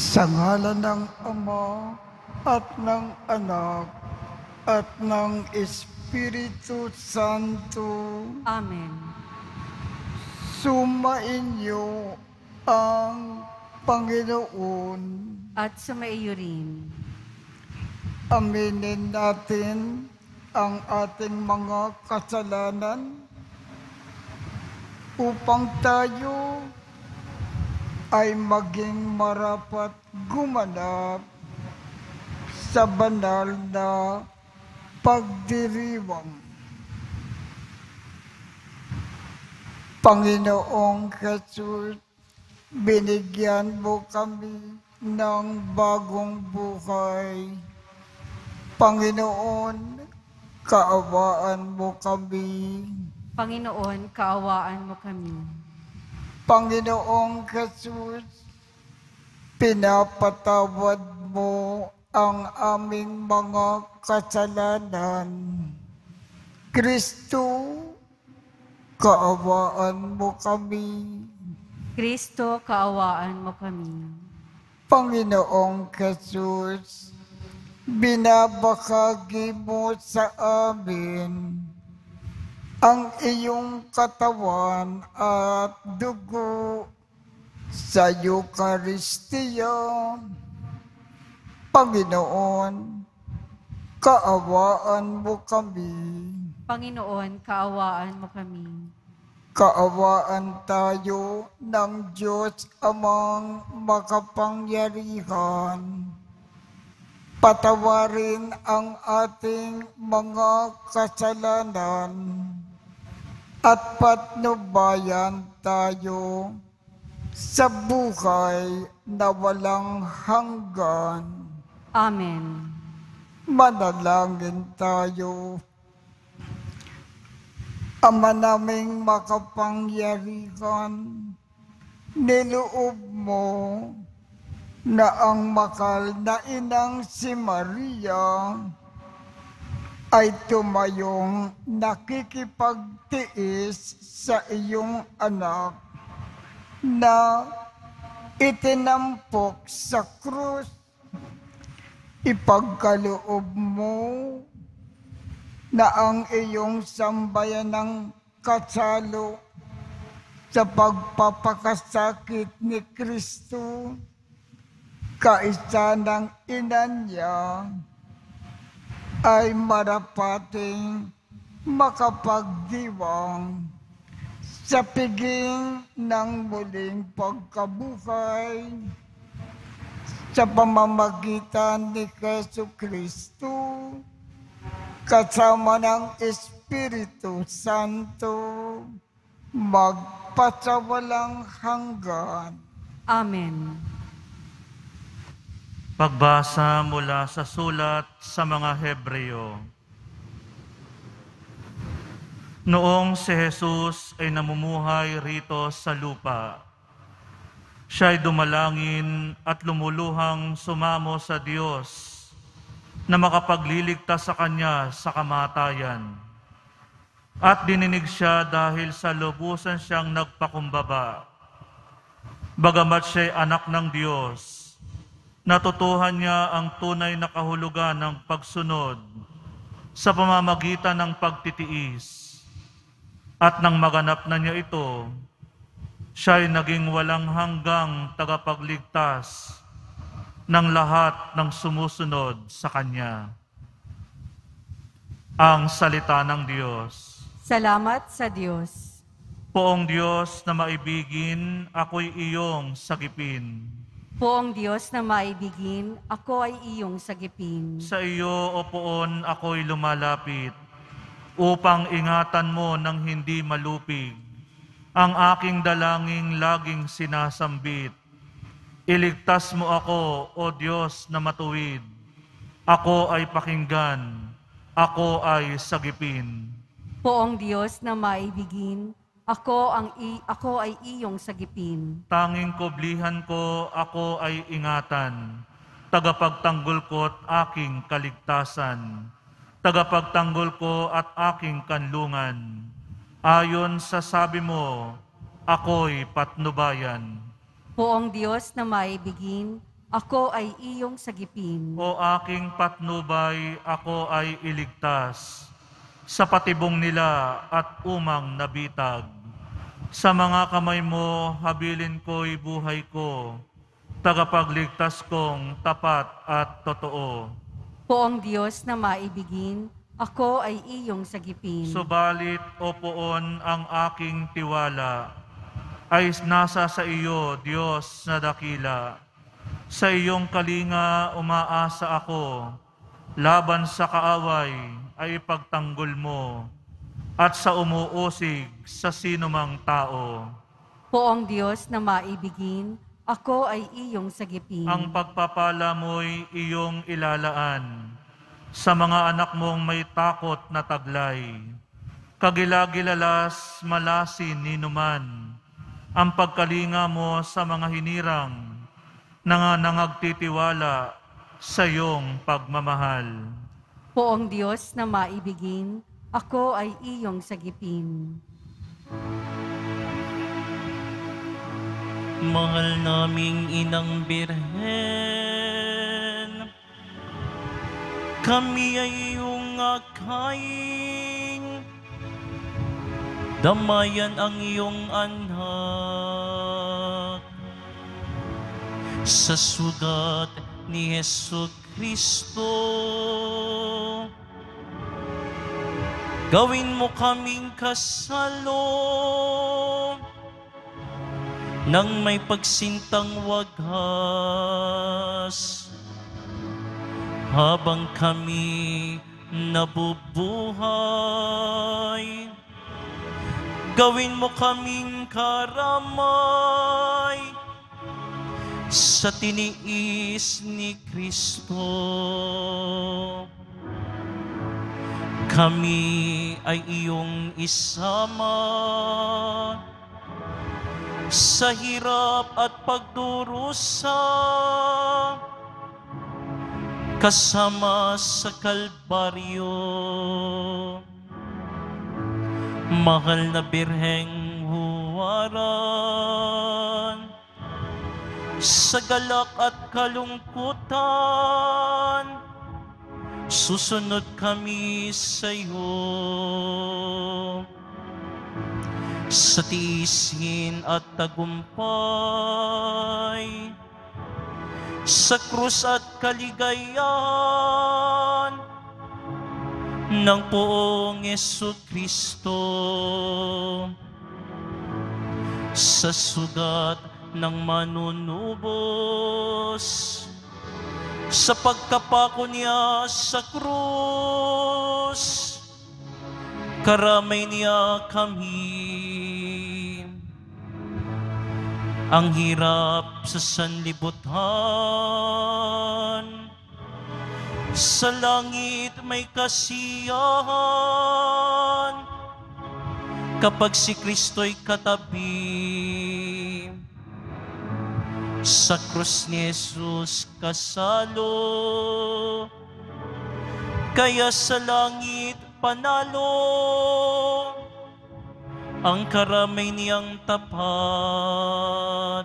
Sa ngalan ng Ama at ng Anak at ng Espiritu Santo, Amen. sumainyo ang Panginoon. At sumaiyo rin. Aminin natin ang ating mga kasalanan upang tayo ay maging marapat gumanap sa banal na pagdiriwang. Panginoong Jesus, binigyan mo kami ng bagong buhay. Panginoon, kaawaan mo kami. Panginoon, kaawaan mo kami. Panginoong Jesus, pinapatawad mo ang aming mga kasalanan. Kristo, kaawaan mo kami. Kristo, kaawaan mo kami. Panginoong Jesus, binabahagi mo sa amin ang iyong katawan at dugo sa Eucharistia. Panginoon, kaawaan mo kami. Panginoon, kaawaan mo kami. Kaawaan tayo ng Diyos Amang makapangyarihan. Patawarin ang ating mga kasalanan at patnubayan tayo sa buhay na walang hanggan. Amen. Manalangin tayo. Ama naming makapangyarihan, niloob mo na ang makal na inang si Maria ay tumayong nakikipagtiis sa iyong anak na itinampok sa krus. Ipagkaloob mo na ang iyong sambayanang kasalo sa pagpapakasakit ni Kristo, kaisa ng ina niya, ay marapating makapagdiwang sa piging ng muling pagkabuhay sa pamamagitan ni Jesucristo, kasama ng Espiritu Santo, magpasawalang hanggan. Amen. Pagbasa mula sa sulat sa mga Hebreo. Noong si Jesus ay namumuhay rito sa lupa, siya'y dumalangin at lumuluhang sumamo sa Diyos na makapagliligtas sa Kanya sa kamatayan. At dininig siya dahil sa lubusan siyang nagpakumbaba. Bagamat siya'y anak ng Diyos, natutuhan niya ang tunay na kahulugan ng pagsunod sa pamamagitan ng pagtitiis. At nang maganap na niya ito, siya'y naging walang hanggang tagapagligtas ng lahat ng sumusunod sa Kanya. Ang salita ng Diyos. Salamat sa Diyos. Poong Diyos na maibigin, ako'y iyong sagipin. Poong Diyos na maibigin, ako ay iyong sagipin. Sa iyo, O Poon, ako'y lumalapit, upang ingatan mo ng hindi malupig ang aking dalangin laging sinasambit. Iligtas mo ako, O Diyos na matuwid. Ako ay pakinggan, ako ay sagipin. Poong Diyos na maibigin, ako ay iyong sagipin. Tanging kublihan ko, ako ay ingatan. Tagapagtanggol ko't aking kaligtasan. Tagapagtanggol ko at aking kanlungan. Ayon sa sabi mo, ako'y patnubayan. Poong Diyos na maibigin, ako ay iyong sagipin. O aking patnubay, ako ay iligtas. Sa patibong nila at umang nabitag. Sa mga kamay mo, habilin ko'y buhay ko. Tagapagligtas kong tapat at totoo. Poong Diyos na maibigin, ako ay iyong sagipin. Subalit, o poon, ang aking tiwala ay nasa sa iyo, Diyos na dakila. Sa iyong kalinga umaasa ako, laban sa kaaway ay ipagtanggol mo, at sa umuusig sa sinumang tao. Poong Diyos na maibigin, ako ay iyong sagipin. Ang pagpapala mo'y iyong ilalaan sa mga anak mong may takot na taglay. Kagilagilalas malasin ninuman ang pagkalinga mo sa mga hinirang na nangagtitiwala sa iyong pagmamahal. Poong Diyos na maibigin, ako ay iyong sagipin. Mahal naming Inang Birhen, kami ay iyong akayin, damayan ang iyong anak. Sa sugat ni Hesu Kristo, gawin mo kaming kasalo nang may pagsintang waghas, habang kami nabubuhay. Gawin mo kaming karamay sa tiniis ni Kristo. Kami ay iyong isama sa hirap at pagdurusa, kasama sa Kalbaryo. Mahal na Birheng huwaran, sa galak at kalungkutan, susunod kami sa iyo. Sa tiisin at tagumpay, sa krus at kaligayahan ng Poong Hesu Kristo, sa sugat ng manunubos, sa pagkapako niya sa krus, karamay niya kami. Ang hirap sa sanlibutan, sa langit may kasiyahan, kapag si Kristo'y katabi. Sa krus ni Jesus kasalo, kaya sa langit panalo, ang karamay niyang tapat.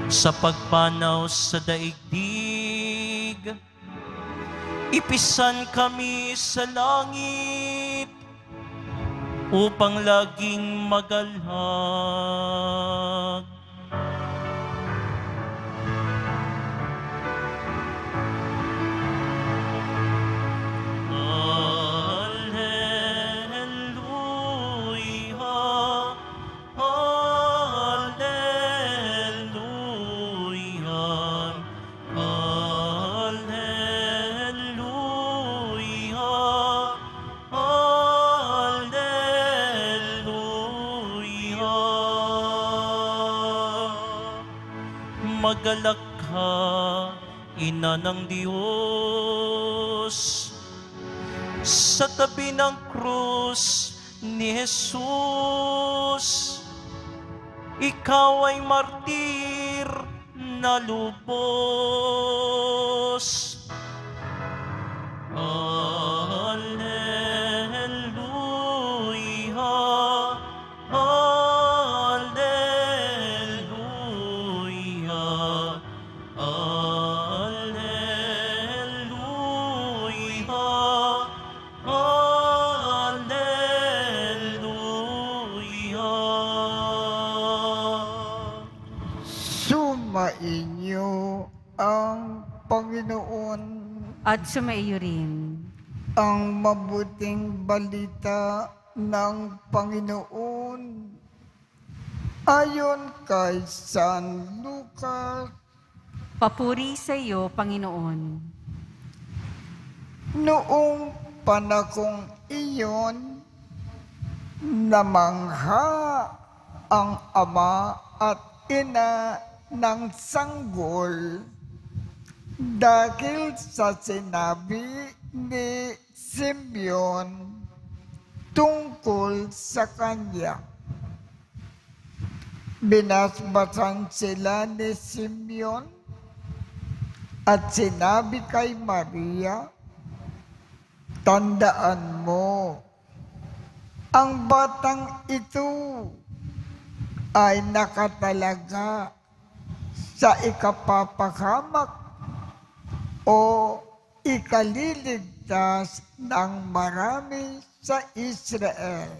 Sa pagpanaw sa daigdig, ipisan kami sa langit upang laging magalhak. Magalak ka, Ina ng Diyos, sa tabi ng krus ni Jesus. Ikaw ay martir na lubos. Alleluia, Alleluia, Sumainyo ang Panginoon. At sumaiyo rin. Ang mabuting balita ng Panginoon ayon kay San Lucas. Papuri sa iyo, Panginoon. Noong panahong iyon, namangha ang ama at ina ng sanggol dahil sa sinabi ni Simeon tungkol sa kanya. Binasbasan sila ni Simeon at sinabi kay Maria, "Tandaan mo, ang batang ito ay nakatalaga sa ikapapahamak o ikaliligtas ng marami sa Israel.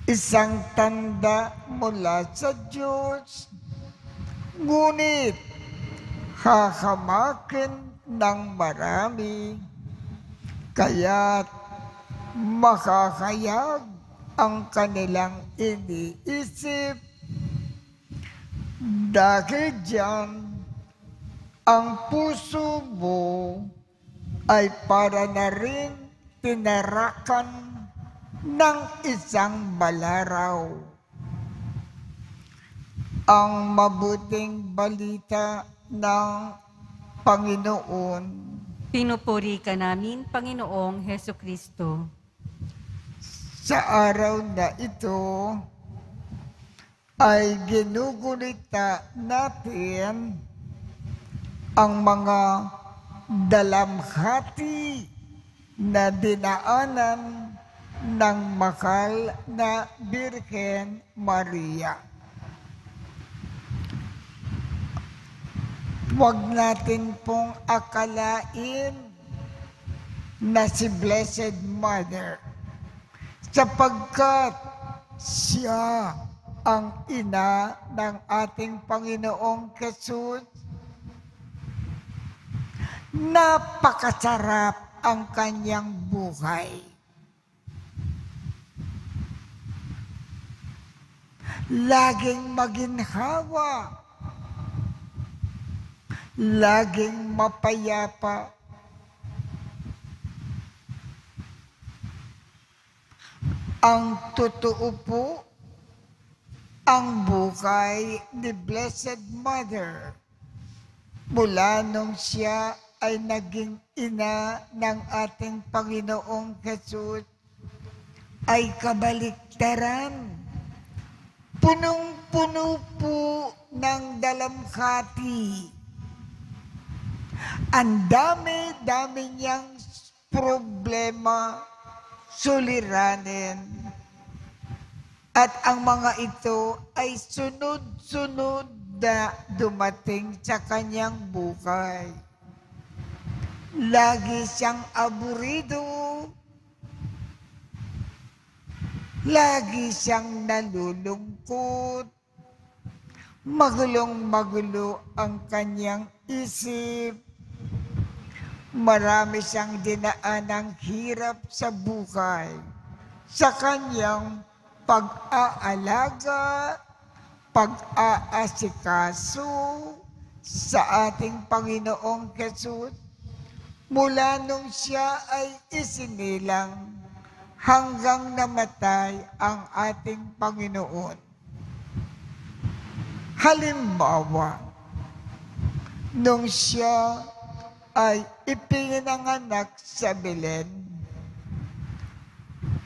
Isang tanda mula sa Diyos, ngunit hahamakin ng marami, kaya't makakayag ang kanilang iniisip. Dahil diyan, ang puso mo ay para na rin tinarakan ng isang balaraw." Ang mabuting balita ng Panginoon. Pinupuri ka namin, Panginoong Heso Kristo. Sa araw na ito ay ginugulita natin ang mga dalamhati na dinaanan ng mahal na Birhen Maria. Huwag natin pong akalain na si Blessed Mother, sapagkat siya ang ina ng ating Panginoong Jesus. Napakasarap ang kanyang buhay. Laging maginhawa, laging mapayapa. Ang totoo po, ang buhay ni Blessed Mother mula nung siya ay naging ina ng ating Panginoong Jesus ay kabaliktaran. Punong-puno po ng dalamhati. Ang dami-dami niyang problema, suliranin. At ang mga ito ay sunod-sunod na dumating sa kanyang buhay. Lagi siyang aburido. Lagi siyang nalulungkot. Magulong-magulo ang kanyang isip. Marami siyang dinaanang hirap sa buhay. Sa kanyang pag-aalaga, pag-aasikaso sa ating Panginoong Jesus, mula nung siya ay isinilang hanggang namatay ang ating Panginoon. Halimbawa, nung siya ay ipinanganak sa Belen,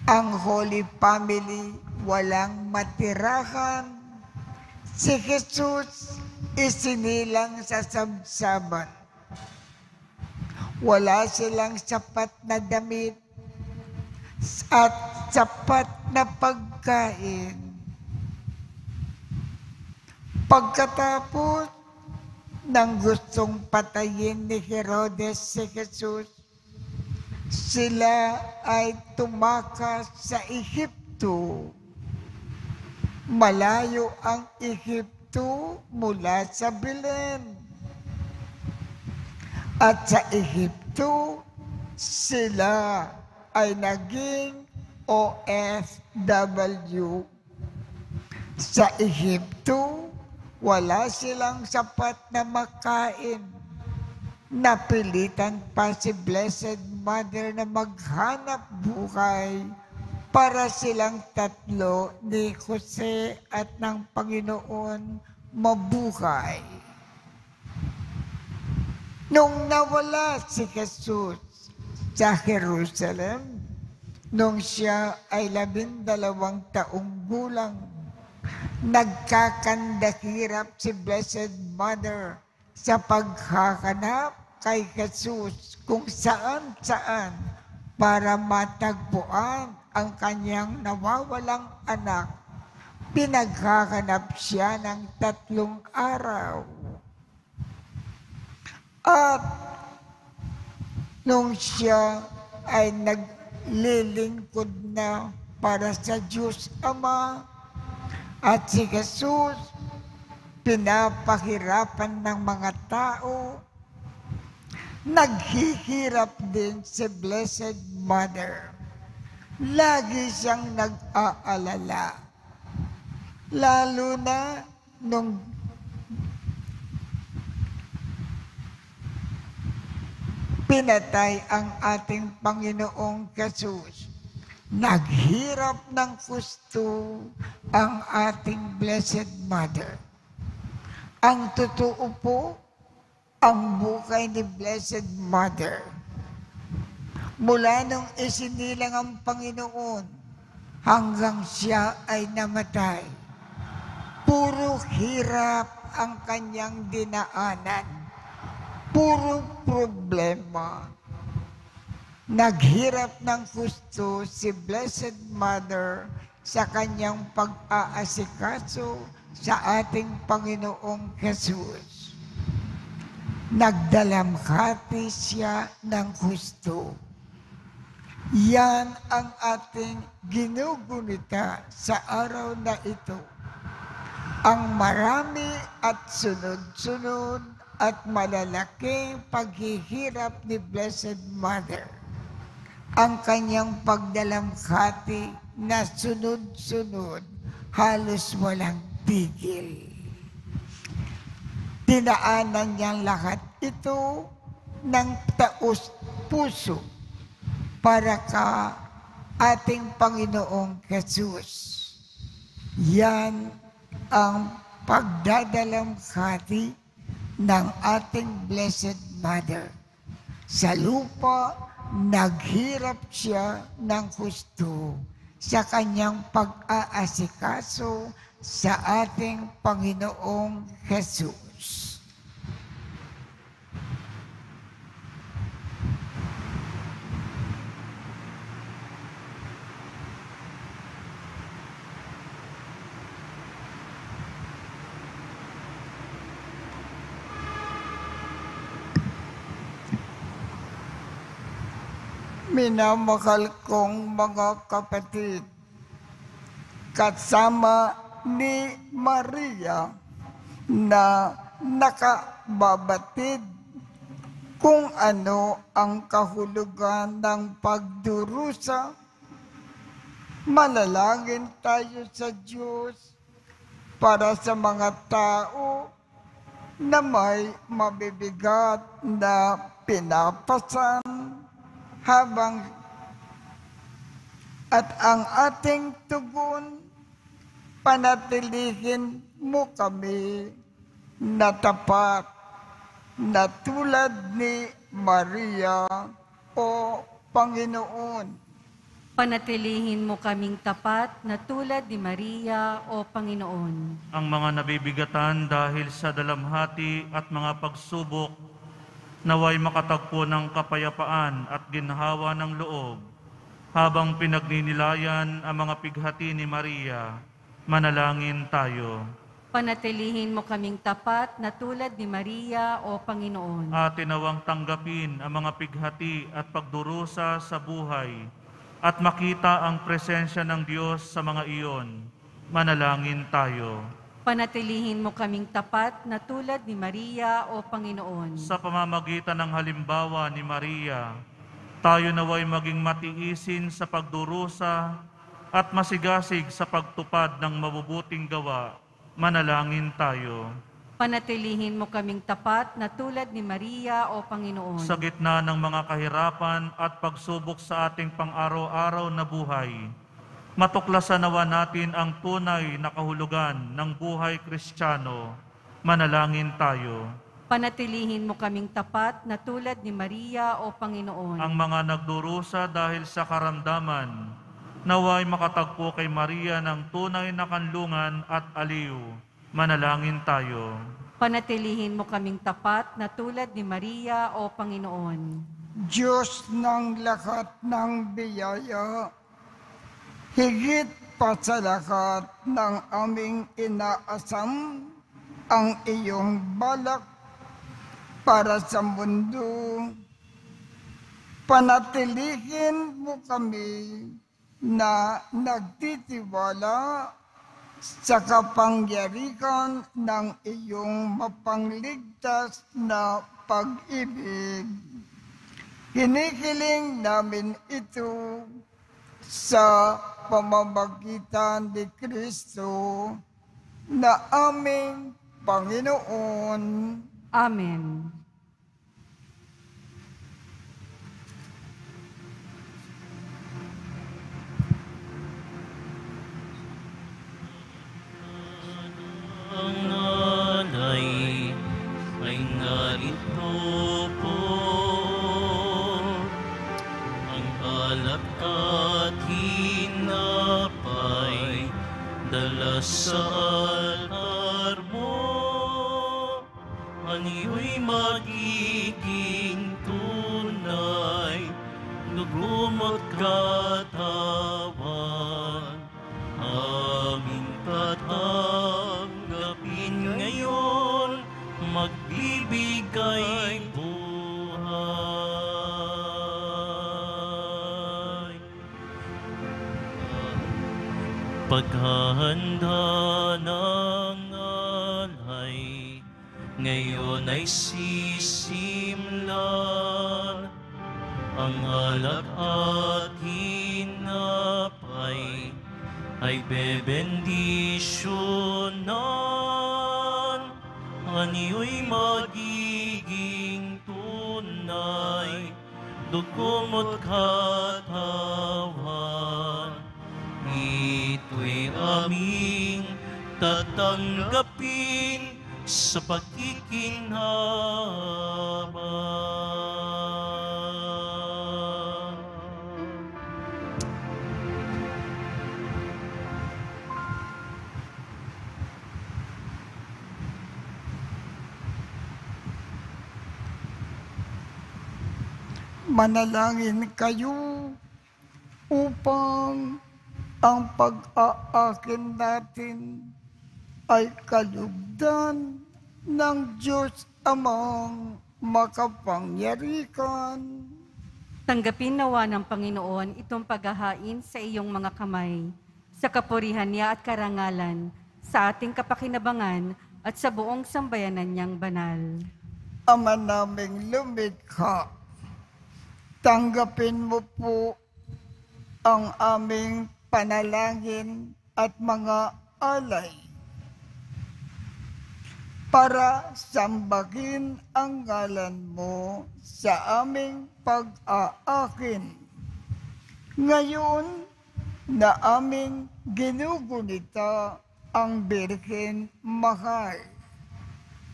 ang Holy Family walang matirahan. Si Jesus isinilang sa sabsaban. Wala silang sapat na damit at sapat na pagkain. Pagkatapos ng gustong patayin ni Herodes si Jesus, sila ay tumakas sa Ehipto. Malayo ang Ehipto Ehipto mula sa Belen. At sa Ehipto, sila ay naging OFW. Sa Ehipto, wala silang sapat na makain. Napilitan pa si Blessed Mother na maghanap buhay para silang tatlo ni Jose at ng Panginoon mabuhay. Nung nawala si Jesus sa Jerusalem, nung siya ay 12 taong gulang, nagkakandahirap si Blessed Mother sa paghahanap kay Jesus kung saan-saan para matagpuan ang kanyang nawawalang anak. Pinaghahanap siya ng 3 araw. At nung siya ay naglilingkod na para sa Diyos Ama at si Jesus, pinapahirapan ng mga tao, naghihirap din si Blessed Mother. Lagi siyang nag-aalala. Lalo na nung pinatay ang ating Panginoong Jesus. Naghirap ng gusto ang ating Blessed Mother. Ang totoo po, ang buhay ni Blessed Mother, mula nung isinilang ang Panginoon hanggang siya ay namatay, puro hirap ang kanyang dinaanan. Puro problema. Naghirap ng gusto si Blessed Mother sa kanyang pag-aasikaso sa ating Panginoong Jesus. Nagdalamhati siya ng gusto. Yan ang ating ginugunita sa araw na ito. Ang marami at sunod-sunod at malalaking paghihirap ni Blessed Mother. Ang kanyang pagdalamhati na sunod-sunod, halos walang tigil. Dinaanan niyang lahat ito ng taos-puso para ka ating Panginoong Jesus. Yan ang pagdadalamhati ng ating Blessed Mother. Sa lupa, naghirap siya ng gusto sa kanyang pag-aasikaso sa ating Panginoong Jesus. Minamahal kong mga kapatid, kasama ni Maria na nakababatid kung ano ang kahulugan ng pagdurusa, manalangin tayo sa Diyos para sa mga tao na may mabibigat na pinapasan habang at ang ating tugon, panatilihin mo kami na tapat na tulad ni Maria o Panginoon. Panatilihin mo kaming tapat na tulad ni Maria o Panginoon. Ang mga nabibigatan dahil sa dalamhati at mga pagsubok, naway makatagpo ng kapayapaan at ginhawa ng loob habang pinagninilayan ang mga pighati ni Maria. Manalangin tayo. Panatilihin mo kaming tapat na tulad ni Maria o Panginoon. Atin nawang tanggapin ang mga pighati at pagdurusa sa buhay at makita ang presensya ng Diyos sa mga iyon. Manalangin tayo. Panatilihin mo kaming tapat na tulad ni Maria, O Panginoon. Sa pamamagitan ng halimbawa ni Maria, tayo naway maging matiisin sa pagdurusa at masigasig sa pagtupad ng mabubuting gawa. Manalangin tayo. Panatilihin mo kaming tapat na tulad ni Maria, O Panginoon. Sa gitna ng mga kahirapan at pagsubok sa ating pang-araw-araw na buhay, matuklasan nawa natin ang tunay na kahulugan ng buhay Kristiyano. Manalangin tayo. Panatilihin mo kaming tapat na tulad ni Maria, O Panginoon. Ang mga nagdurusa dahil sa karamdaman, naway makatagpo kay Maria ng tunay na kanlungan at aliw. Manalangin tayo. Panatilihin mo kaming tapat na tulad ni Maria, O Panginoon. Diyos ng lahat ng biyaya, higit pa sa lahat ng aming inaasam ang iyong balak para sa mundo. Panatilihin mo kami na nagtitiwala sa kapangyarihan ng iyong mapangligtas na pag-ibig. Hinihiling namin ito sa pamamagitan ni Kristo na aming Panginoon. Amen. Ang nanay ay narito po, ang alak at hinapay dala sa altar mo. Aniyo'y magiging tunay, dugo mo't katawan, aming tatanggapin ngayon, magbibigay buhay. Paghahanda ng alay, ngayon ay sisimlan, ang alak at hinapay ay bebendisyonan. Aniyo'y magiging tunay, dugo mo't katawan. Ito'y aming tatanggapin sa pakikinhabang. Manalangin kayo upang ang pag-aakin natin ay kalugdan ng Diyos Amang makapangyarihan. Tanggapin nawa ng Panginoon itong paghahain sa iyong mga kamay, sa kapurihan niya at karangalan, sa ating kapakinabangan at sa buong sambayanan niyang banal. Ama naming lumikha, tanggapin mo po ang aming panalangin at mga alay para sambahin ang ngalan mo sa aming pag-aakin. Ngayon na aming ginugunita ang Birhen Mahal,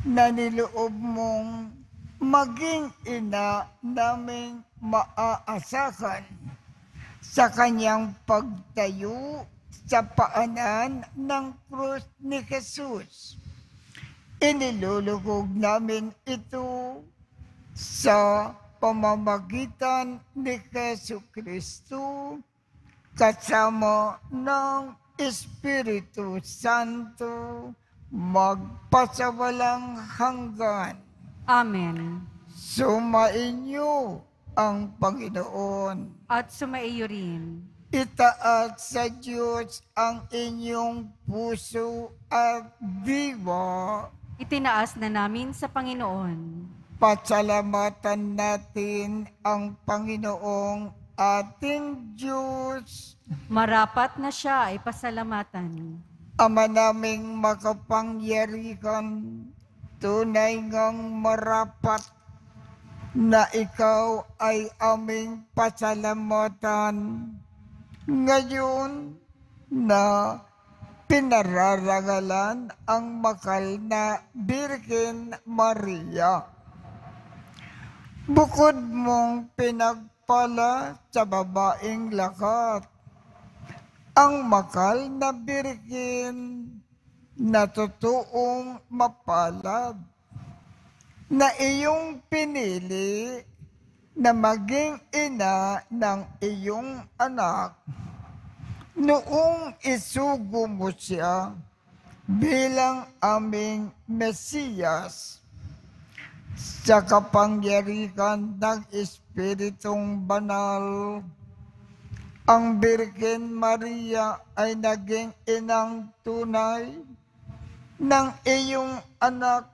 na niloob mong maging ina naming maaasahan sa kanyang pagtayo sa paanan ng krus ni Jesus. Iniluluhog namin ito sa pamamagitan ni Jesucristo kasama ng Espiritu Santo magpasawalang hanggan. Amen. Sumainyo ang Panginoon. At sumaiyo rin. itaas sa Diyos ang inyong puso at diwa. Itinaas na namin sa Panginoon. Pasalamatan natin ang Panginoong ating Diyos. Marapat na siya ay pasalamatan. Ama naming makapangyarihan, tunay ngang marapat na ikaw ay aming pasalamatan. Ngayon na pinararangalan ang makal na Birhen Maria, bukod mong pinagpala sa babaeng lahat, ang makal na Birhen na totoong mapalad, na iyong pinili na maging ina ng iyong anak noong isugo mo siya bilang aming Mesiyas sa kapangyarihan ng Espiritong Banal. Ang Birhen Maria ay naging inang tunay ng iyong anak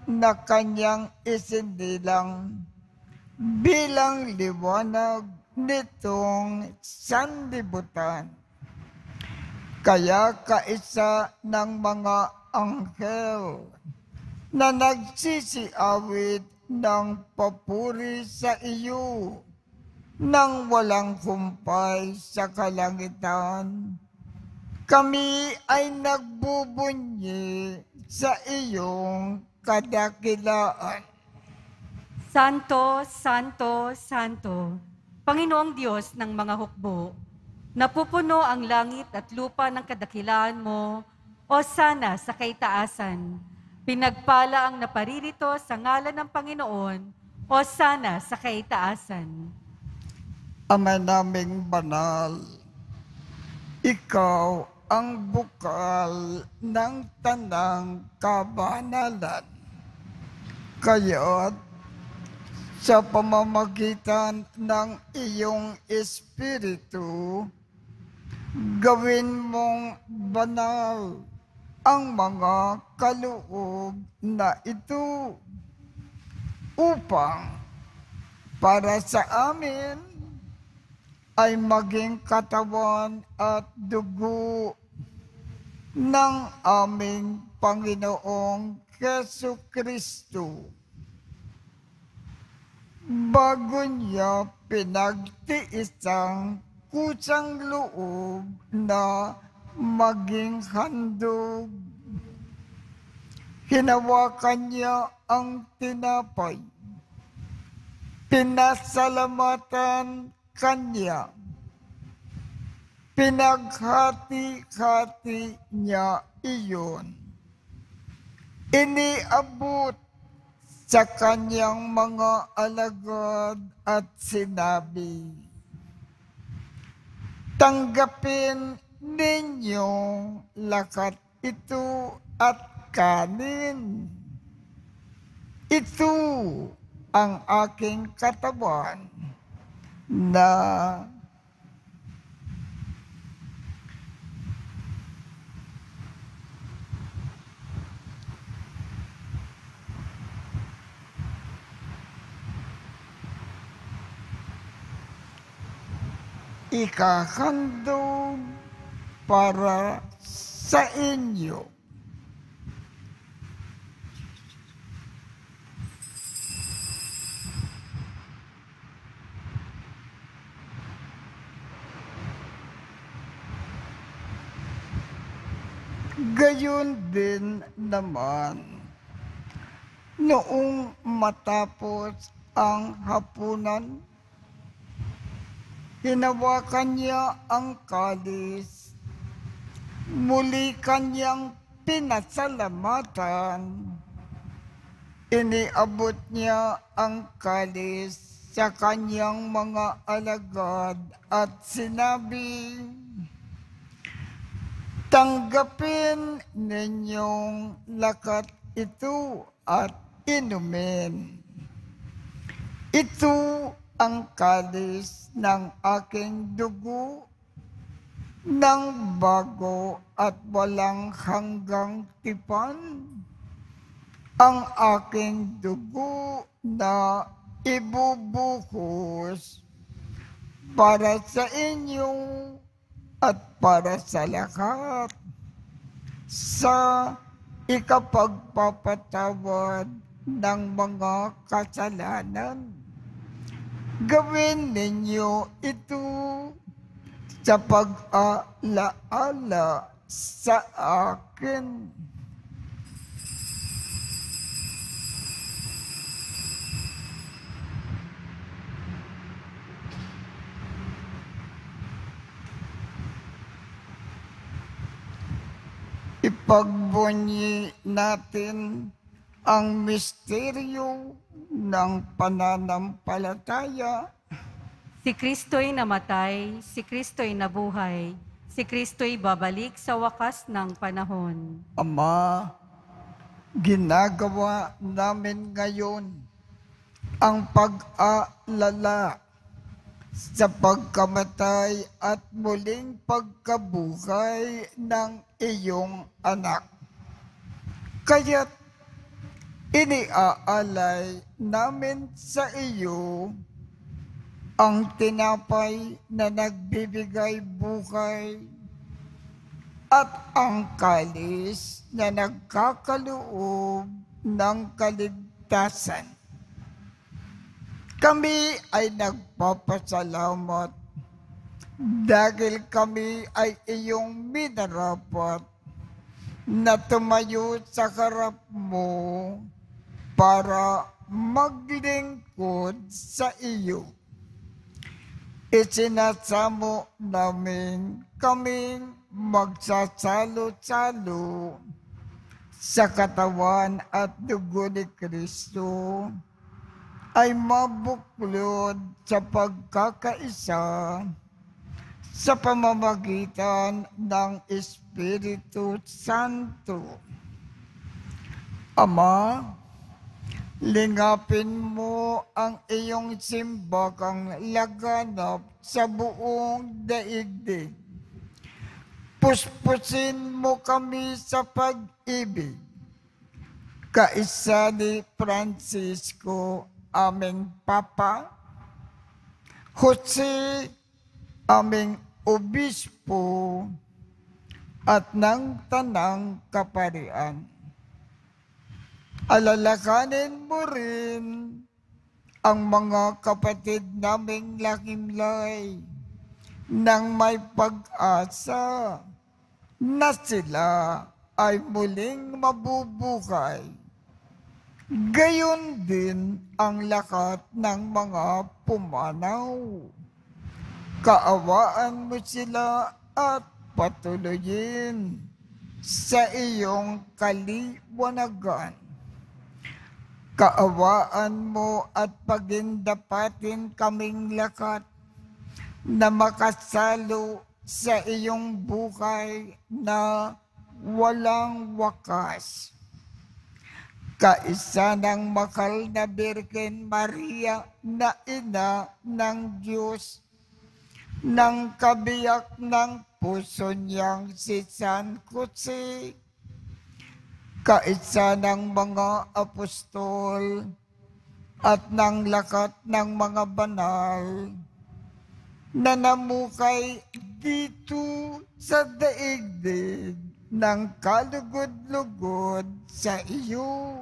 na kanyang isinilang bilang liwanag nitong sanlibutan. Kaya kaisa ng mga anghel na nagsisiawit ng papuri sa iyo nang walang kumpay sa kalangitan, kami ay nagbubunyi sa iyong kadakilaan. Santo, Santo, Santo, Panginoong Diyos ng mga hukbo, napupuno ang langit at lupa ng kadakilaan mo, o sana sa kaitaasan. Pinagpala ang naparirito sa ngalan ng Panginoon, o sana sa kaitaasan. Ama naming banal, ikaw ang bukal ng tanang kabanalan. Kaya't sa pamamagitan ng iyong Espiritu, gawin mong banal ang mga kaloob na ito upang para sa amin ay maging katawan at dugo ng aming Panginoong Jesucristo. Bago niya pinagtiisang kusang loob na maging handog, hinawakan niya ang tinapay, pinasalamatan kanya, pinaghati-hati niya iyon, iniabot sa kanyang mga alagad at sinabi, tanggapin ninyong lakat ito at kanin. Ito ang aking katawan na ikahandog para sa inyo. Gayon din naman, noong matapos ang hapunan, hinawakan niya ang kalis, muli kanyang pinasalamatan, iniabot niya ang kalis sa kanyang mga alagad at sinabi, tanggapin ninyong lakat ito at inumin. Ito ang kalis ng aking dugo ng bago at walang hanggang tipan, ang aking dugo na ibubuhos para sa inyo at para sa lahat sa ikapagpapatawad ng mga kasalanan. Gawin ninyo ito sa pag-alaala sa akin. Ipagbunyi natin ang misteryo ng pananampalataya. Si Kristo'y namatay, si Kristo'y nabuhay, si Kristo'y babalik sa wakas ng panahon. Ama, ginagawa namin ngayon ang pag-aalala sa pagkamatay at muling pagkabuhay ng iyong anak. Kaya't iniaalay namin sa iyo ang tinapay na nagbibigay buhay at ang kalis na nagkakaloob ng kaligtasan. Kami ay nagpapasalamat dahil kami ay iyong minarapat na tumayo sa harap mo para maglingkod sa iyo. Isinasamo namin kaming magsasalo-salo sa katawan at dugo ni Kristo ay mabuklod sa pagkakaisa sa pamamagitan ng Espiritu Santo. Ama, lingapin mo ang iyong simbakang laganap sa buong daigdig. Puspusin mo kami sa pag-ibig. Kaisa ni Francisco, aming Papa, Jose, aming Obispo, at ng Tanang Kaparian. Alalakanin mo rin ang mga kapatid naming lakimlay nang may pag-asa na sila ay muling mabubuhay. Gayon din ang lahat ng mga pumanaw. Kaawaan mo sila at patuloyin sa iyong kaliwanagan. Kaawaan mo at pagindapatin kaming lahat na makasalo sa iyong buhay na walang wakas. Kaisa ng mahal na Birhen Maria na ina ng Diyos, ng kabiyak ng puso niyang si San Jose, kaisa ng mga apostol at ng lahat ng mga banal na namukay dito sa daigdig ng kalugod-lugod sa iyo.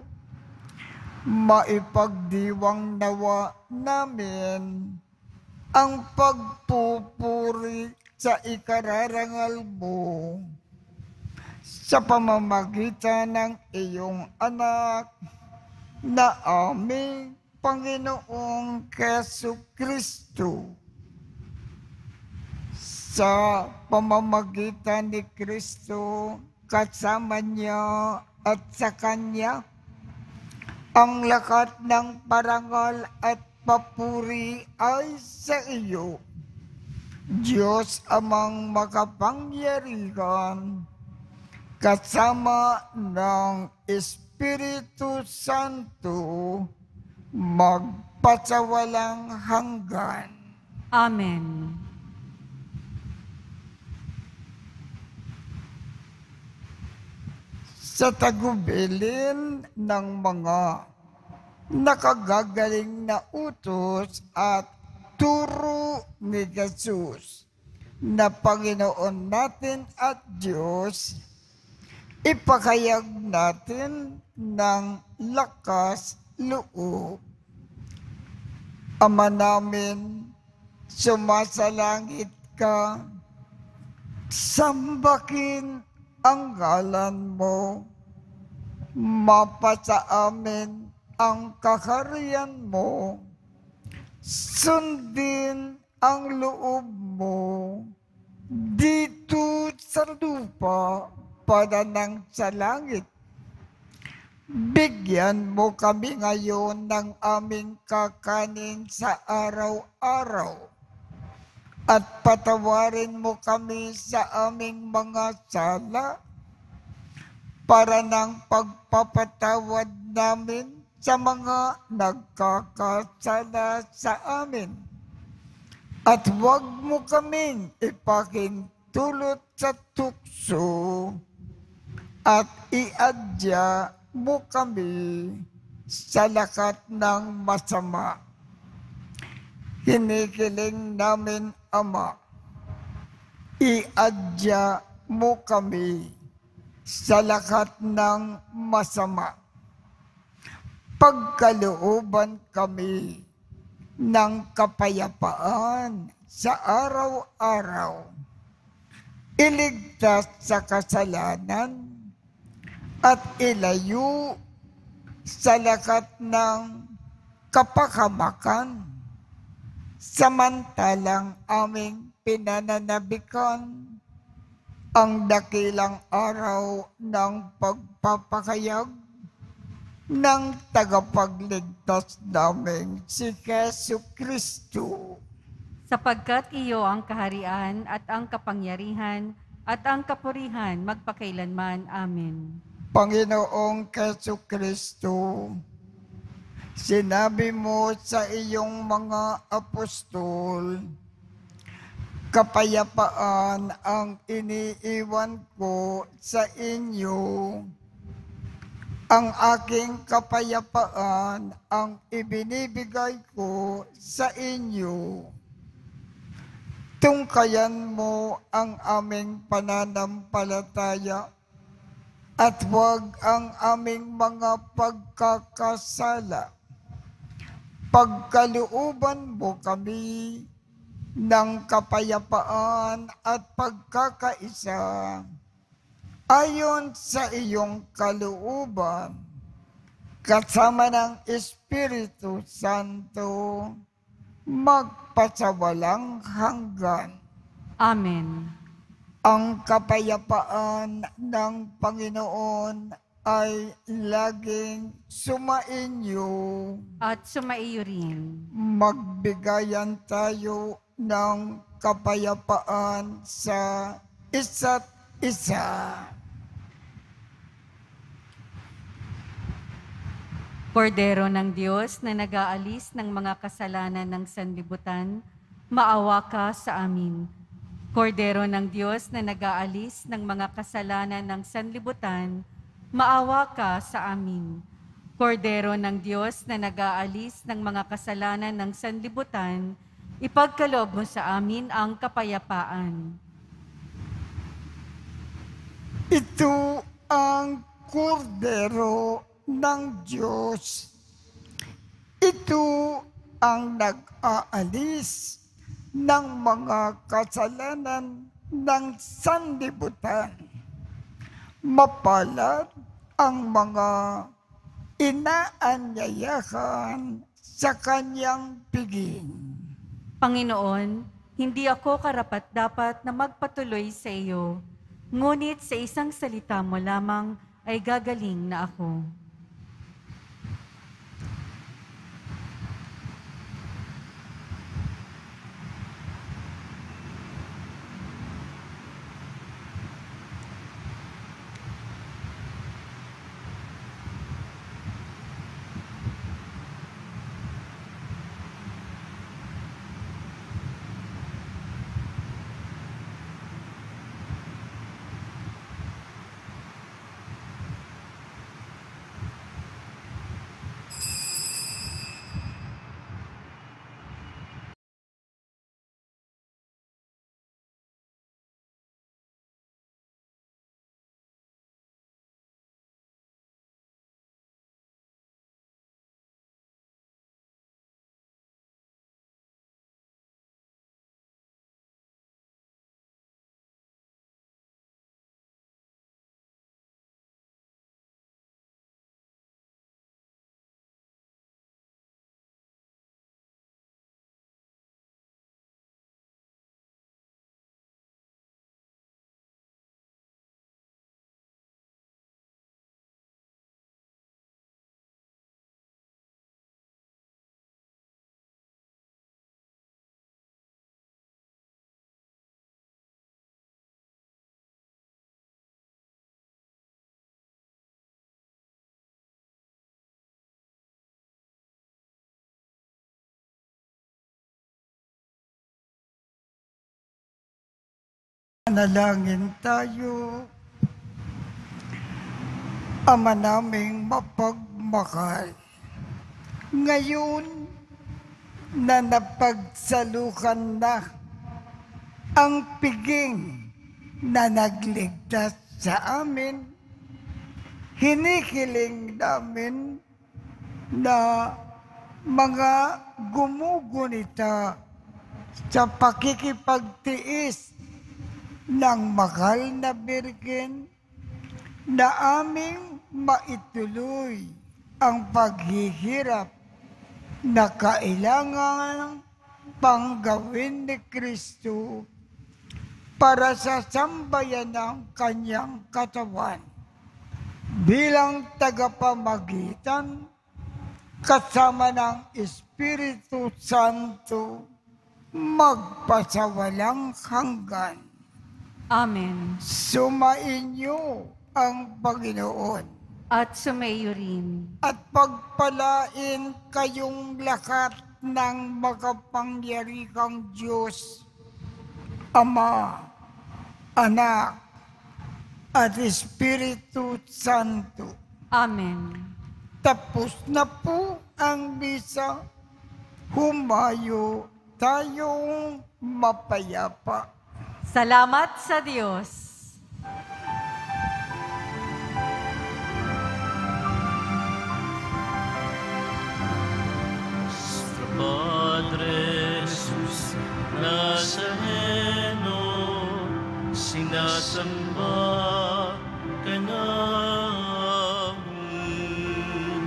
Maipagdiwang nawa namin ang pagpupuri sa ikararangal mo sa pamamagitan ng iyong anak na aming Panginoong Jesucristo. Sa pamamagitan ni Kristo, kasama niya at sa Kanya, ang lahat ng parangal at papuri ay sa iyo, Diyos amang makapangyarihan, kasama ng Espiritu Santo, magpasawalang hanggan. Amen. sa tagubilin ng mga nakagagaling na utos at turo ni Jesus na Panginoon natin at Diyos, ipakayag natin ng lakas loob. Ama namin, sumasalangit ka, sambakin ang ngalan mo, mapasa amin ang kaharian mo, sundin ang loob mo dito sa lupa para ng sa langit. Bigyan mo kami ngayon ng aming kakanin sa araw-araw at patawarin mo kami sa aming mga sala para ng pagpapatawad namin sa mga nagkakasala sa amin. At huwag mo kaming ipakintulot sa tukso at iadya mo kami sa lakat ng masama. Hinikiling namin, Ama, iadya mo kami sa lakat ng masama. Pagkalooban kami ng kapayapaan sa araw-araw. Iligtas sa kasalanan at ilayo sa lakat ng kapahamakan. Samantalang aming pinananabikan ang dakilang araw ng pagpapakayag ng tagapagligtas naming si Jesucristo. Sapagkat iyo ang kaharian at ang kapangyarihan at ang kapurihan magpakailanman. Amen. Panginoong Jesucristo, sinabi mo sa iyong mga apostol, kapayapaan ang iniiwan ko sa inyo. Ang aking kapayapaan ang ibinibigay ko sa inyo. Tungkayan mo ang aming pananampalataya at huwag ang aming mga pagkakasala. Pagkalooban mo kami ng kapayapaan at pagkakaisa ayon sa iyong kalooban, kasama ng Espiritu Santo, magpasawalang hanggan. Amen. Ang kapayapaan ng Panginoon ay laging sumainyo. At sumaiyo rin. Magbigayan tayo ng kapayapaan sa isa't isa. Kordero ng Diyos na nag-aalis ng mga kasalanan ng sanlibutan, maawa ka sa amin. Kordero ng Diyos na nag-aalis ng mga kasalanan ng sanlibutan, maawa ka sa amin. Kordero ng Diyos na nag-aalis ng mga kasalanan ng sanlibutan, ipagkaloob mo sa amin ang kapayapaan. Ito ang kordero ng Diyos. Ito ang nag-aalis ng mga kasalanan ng sanlibutan. Mapalad ang mga inaanyayahan sa kanyang piging. Panginoon, hindi ako karapat-dapat na magpatuloy sa iyo, ngunit sa isang salita mo lamang ay gagaling na ako. Manalangin tayo. Ama naming mapagmahal, ngayon na napagsalukan na ang piging na nagligtas sa amin, hinihiling namin na mga gumugunita sa pakikipagtiis ng mahal na Birhen na aming maituloy ang paghihirap na kailangan pang gawin ni Kristo para sa sambayan ng kanyang katawan bilang tagapamagitan kasama ng Espiritu Santo magpasawalang hanggan. Amen. Sumainyo ang Panginoon At sumayo rin. at pagpalain kayong lahat ng makapangyarihang Diyos, Ama, Anak, at Espiritu Santo. Amen. Tapos na po ang misa. Humayo tayong mapayapa. Salamat sa Diyos. Padre Jesus Nazareno, sinasamba ka namin.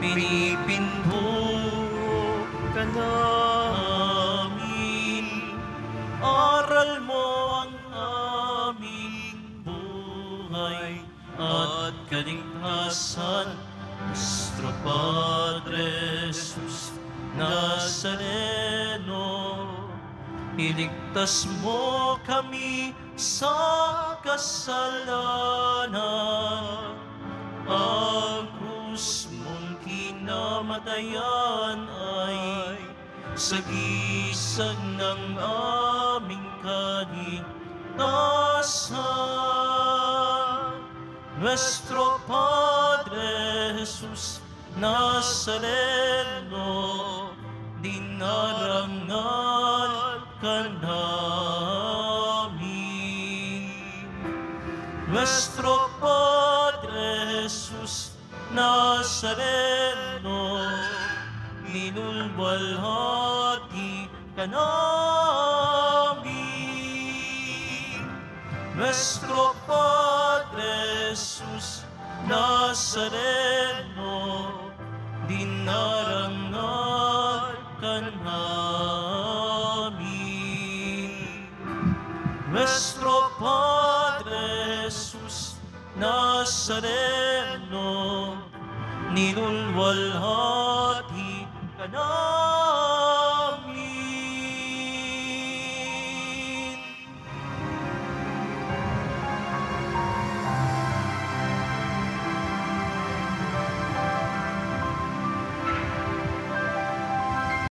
Pinipinho ka namin. Aral mo ang aming buhay at kaligtasan. Nuestro Padre Jesus Nazareno, iligtas mo kami sa kasalanan. Ang krus mong kinamatayan ay sagisag ng aming kaligtasan. Nuestro Padre Jesus Nazareno, dinarangal ka namin. Nuestro Padre Jesus Nazareno, minulwalhati ka namin. Nuestro Padre Jesus Nazareno, dinarangal ka namin. Nuestro Padre Jesus Nazareno, nilulwalhati ka namin.